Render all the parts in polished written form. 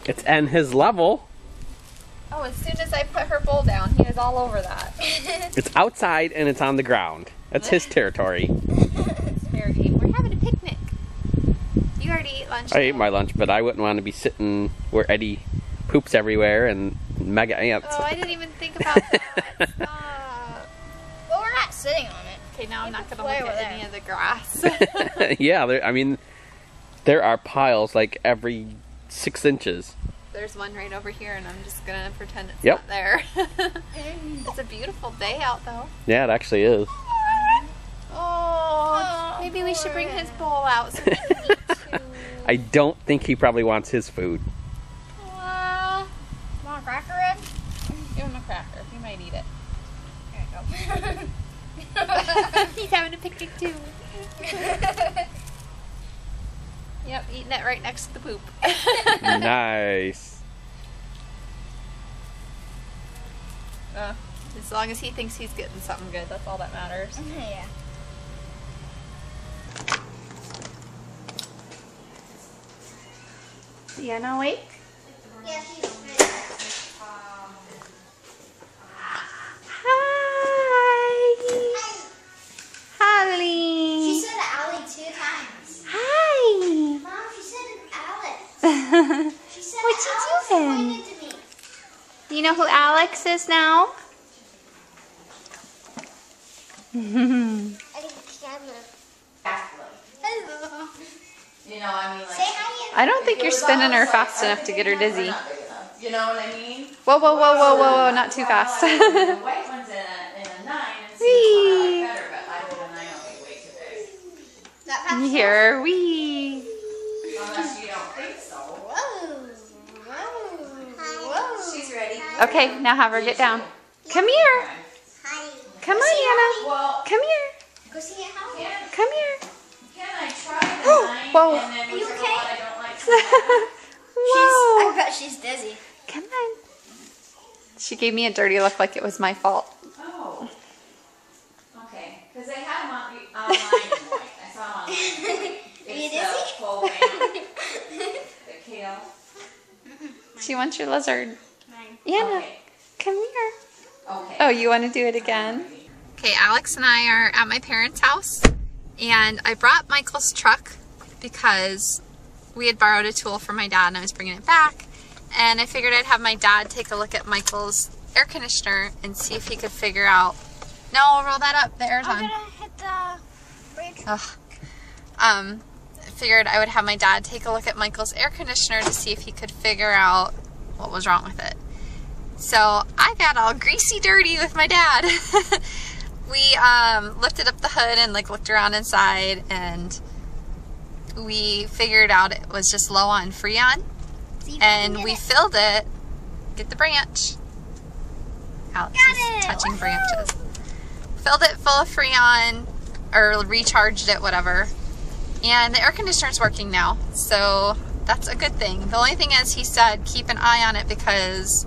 It's in his level. Oh, as soon as I put her bowl down, he was all over that. It's outside and it's on the ground. That's his territory. It's fair game. We're having a picnic. You already ate lunch. I ate my lunch, but I wouldn't want to be sitting where Eddie poops everywhere and mega ants. Oh, I didn't even think about that. Stop. Well, we're not sitting on it. Okay, now I'm not going to look at any of the grass. Yeah, I mean, there are piles like every 6 inches. There's one right over here, and I'm just going to pretend it's Yep. not there. It's a beautiful day out, though. Yeah, it actually is. Oh, maybe we should bring his bowl out so he can eat too. I don't think he probably wants his food. Well, Want a cracker, Ed? give him a cracker. He might eat it. There you go. He's having a picnic too. Yep, eating it right next to the poop. Nice. As long as he thinks he's getting something good, that's all that matters. Yeah. Sienna awake? Yeah, she's good. Hi! Holly! She said Allie 2 times. Hi! Mom, she said Alex. She said What you Alex doing? pointed to me. Do you know who Alex is now? I think it's camera. Hello. You know, I mean, like, Say hi. I don't think you're spinning her fast enough to get her dizzy. you know what I mean? Whoa, whoa, whoa, whoa, whoa, whoa, not too fast. The white one's in a 9 and Whee! better, but I did a 9 will be way too big. That passed. Here we. Unless you don't think so. Whoa. Whoa. Whoa. She's ready. Okay, now have her get down. Come here. Hi. Come on, Anna. Well, Come here. Go see it how. Come here. can I try the 9 Whoa. and then we You talk okay? about I don't like to I Whoa. bet she's dizzy. Come on. She gave me a dirty look like it was my fault. Oh. Okay. Because they had them online in white. I saw them online. Are you It's dizzy? the full man. The kale. She wants your lizard. Mine. Anna, Okay. come here. Okay. Oh, you want to do it again? Okay, Alex and I are at my parents' house, and I brought Michael's truck because we had borrowed a tool from my dad and I was bringing it back, and I figured I'd have my dad take a look at Michael's air conditioner and see if he could figure out. No, roll that up. The air's I'm on. gonna hit the brake. Ugh. I figured I would have my dad take a look at Michael's air conditioner to see if he could figure out what was wrong with it. So I got all greasy dirty with my dad. We lifted up the hood and like looked around inside, and we figured out it was just low on Freon, and we filled it. Get the branch. Alex is touching branches. Filled it full of Freon, or recharged it, whatever. And the air conditioner's working now, so that's a good thing. The only thing is, he said keep an eye on it because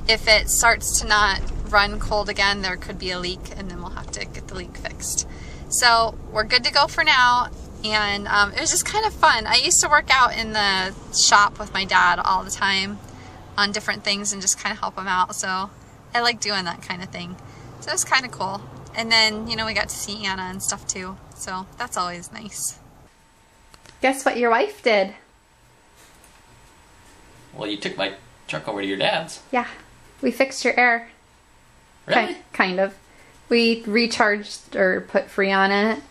if it starts to not run cold again, there could be a leak, and then we'll have to get the leak fixed. So we're good to go for now, and it was just kind of fun. I used to work out in the shop with my dad all the time on different things and just kind of help him out, so I like doing that kind of thing. So it was kind of cool. And then, you know, we got to see Anna and stuff too, so that's always nice. Guess what your wife did? Well, you took my truck over to your dad's. Yeah, we fixed your air. Really? Kind of. We recharged or put Freon in it,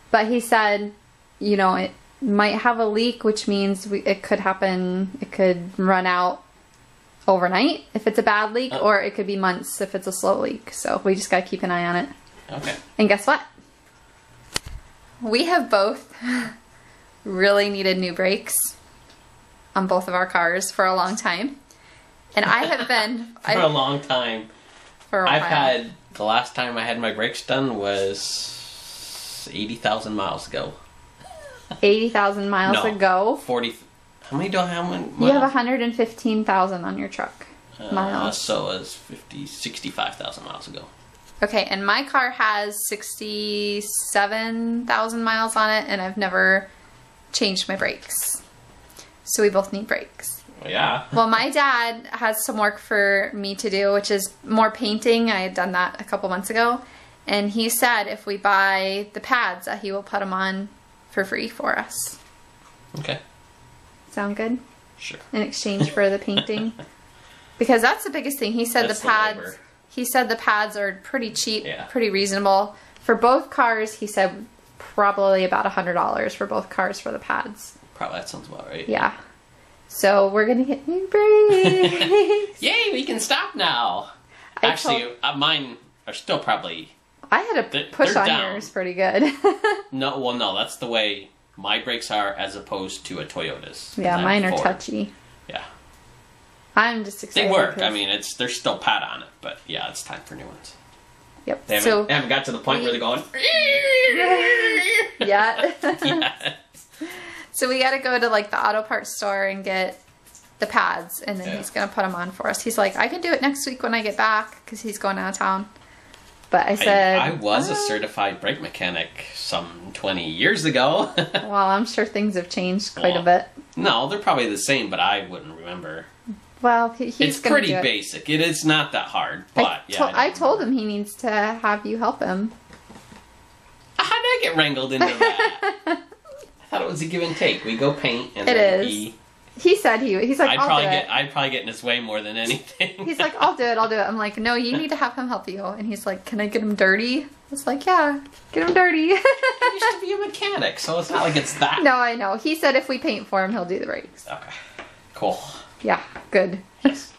but he said, you know, it might have a leak, which means it could happen, it could run out overnight if it's a bad leak, or it could be months if it's a slow leak. So we just gotta keep an eye on it. Okay. And guess what? We have both really needed new brakes on both of our cars for a long time. And I have been... For a long time. For a while. I've had, the last time I had my brakes done was 80,000 miles ago. 80,000 miles ago? 40, how many do I have? You have 115,000 on your truck. Miles. So it was 65,000 miles ago. Okay, and my car has 67,000 miles on it, and I've never changed my brakes. So we both need brakes. Well, yeah. Well, my dad has some work for me to do, which is more painting. I had done that a couple months ago. And he said if we buy the pads that he will put them on for free for us. Okay. Sound good? Sure. In exchange for the painting? Because that's the biggest thing. He said That's the the pads. labor. He said the pads are pretty cheap, Yeah. pretty reasonable. For both cars, he said probably about $100 for both cars for the pads. Probably that sounds about right. Yeah. So we're going to get new brakes. Yay, we can stop now. Actually, mine are still probably... I had to push they're on down. yours pretty good. No, that's the way my brakes are as opposed to a Toyota's. Yeah, I'm mine are Ford. touchy. Yeah. I'm just excited. They work. 'cause- I mean, there's still pad on it, but yeah, it's time for new ones. Yep. They So, haven't got to the point where they're going... yeah. Yeah. So we got to go to like the auto parts store and get the pads, and then Yeah. he's going to put them on for us. He's like, I can do it next week when I get back because he's going out of town. But I said... I was a certified brake mechanic some 20 years ago. Well, I'm sure things have changed quite a Well, bit. No, they're probably the same, but I wouldn't remember. Well, he's It's going to pretty do it. basic. It's not that hard, but yeah. I told him he needs to have you help him. How did I get wrangled into that? I thought it was a give and take. We go paint, and It then is. He said he's like, I'll do it. I'd probably get in his way more than anything. He's like, I'll do it. I'm like, no, you need to have him help you. And he's like, can I get him dirty? I was like, yeah, get him dirty. I used to be a mechanic, so it's not like it's that. No, I know. He said if we paint for him, he'll do the brakes. Okay. Cool. Yeah, good. Yes.